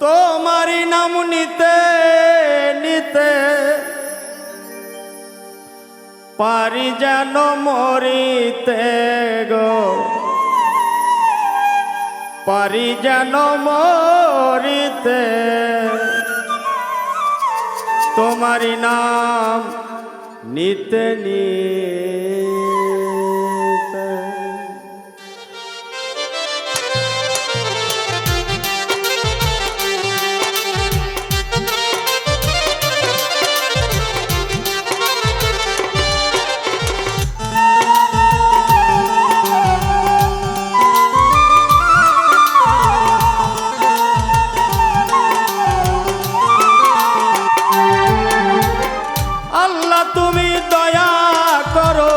তোমারি নাম নিতে নিতে পারি যেন মরিতে গো, পারি যেন মরিতে। তোমারি নাম নিতে নিতে তুমি দয়া করো,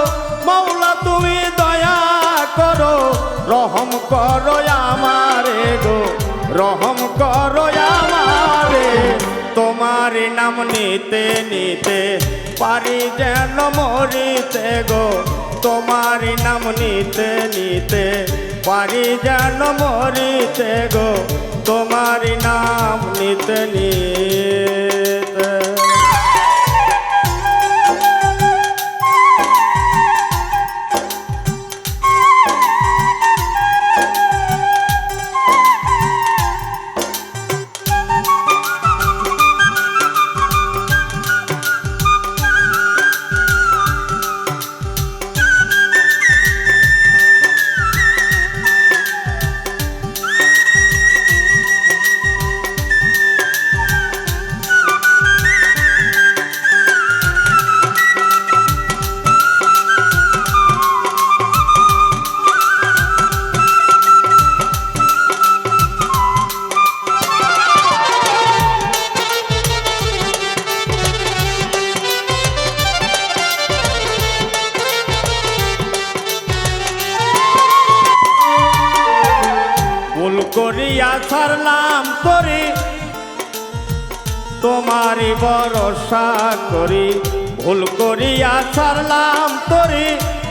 মৌলা তুমি দয়া করো, রহম করো আমারে গো, রহম করো আমারে। তোমার নাম নিতে নিতে পারি যেন মরিতে গো, তোমার নাম নিতে নিতে পারি যেন মরিতে গো, তোমার নাম নিতে নিতে। করিয়া ছাড়লাম করি তোমারি ভরসা করি, ভুল করিয়া ছাড়লাম করি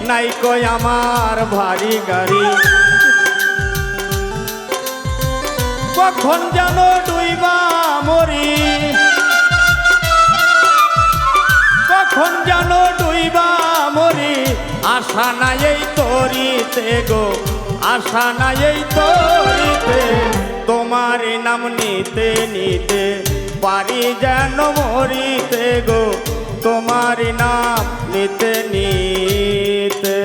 নাই কই আমার ভারী গাড়ি। কখন যেন ডুইবা মরি, কখন যেন ডুইবা মরি, আশা নাই এই তরিতে গো, আশা নাই এই তরিতে। তোমার নাম নিতে নিতে পারি যেন মরিতে গো, তোমার নাম নিতে নিতে।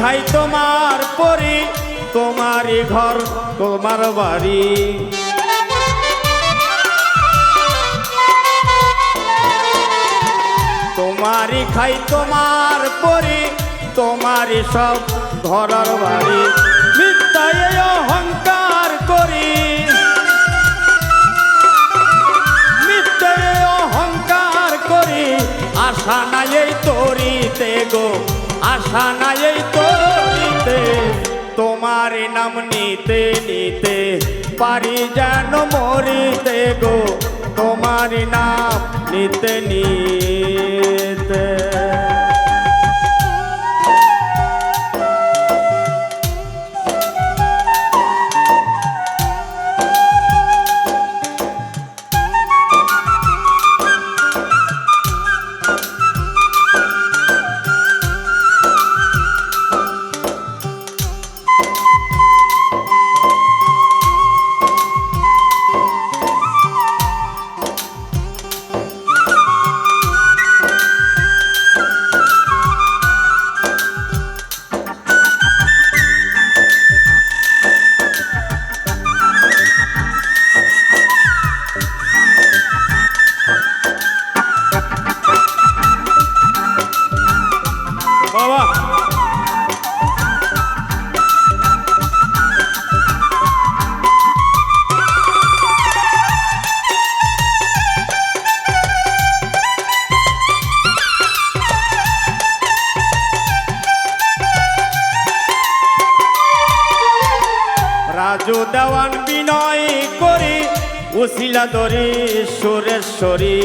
খাই তোমার পরি, তোমারই ঘর তোমার বাড়ি, তোমারই খাই তোমার পরি, তোমারই সব ঘরের বাড়ি। মিথ্যায় অহংকার করি, মিথ্যায় অহংকার করি, আশা নাই এই তরিতে গো, আশা নাই এই তরিতে। তোমার নাম নিতে নিতে পারি যেন মরিতে গো, তোমার নাম নিতে নিতে। বাজু দেওয়ান বিনয় করি উসিলা ধরি সুরেশ্বরী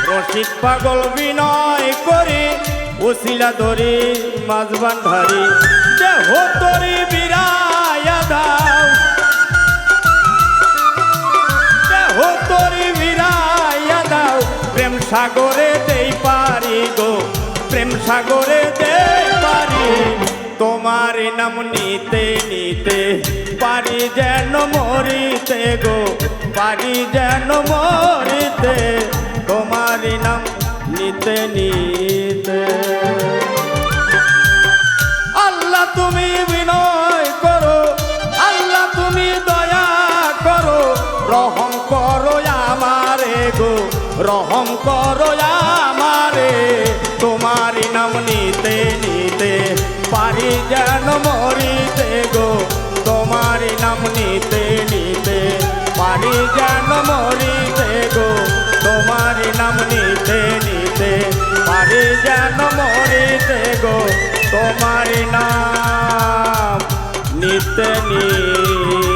রসিক পাগল বিনয় করি উসিলা ধরি মাঝবান্ধারি দেহ তরি বিরায়া দাও দেহ তরি বিরায়া দাও প্রেম সাগরে দেই পারি গো প্রেম সাগরে দেই পারি তোমার নাম নিতে নিতে পারি যেন মরিতে গো পারি যেন মরিতে তোমার নাম নিতে নিতে আল্লাহ তুমি বিনয় করো আল্লাহ তুমি দয়া করো রহম করো আমারে গো রহম করো আমারে তোমার নাম নিতে নিতে পারি যেন মরিতে গো তোমার নাম নিতে নিতে পারি যেন মরিতে গো তোমার নাম নিতে নিতে পারি যেন মরিতে গো তোমার নাম নিতে নিতে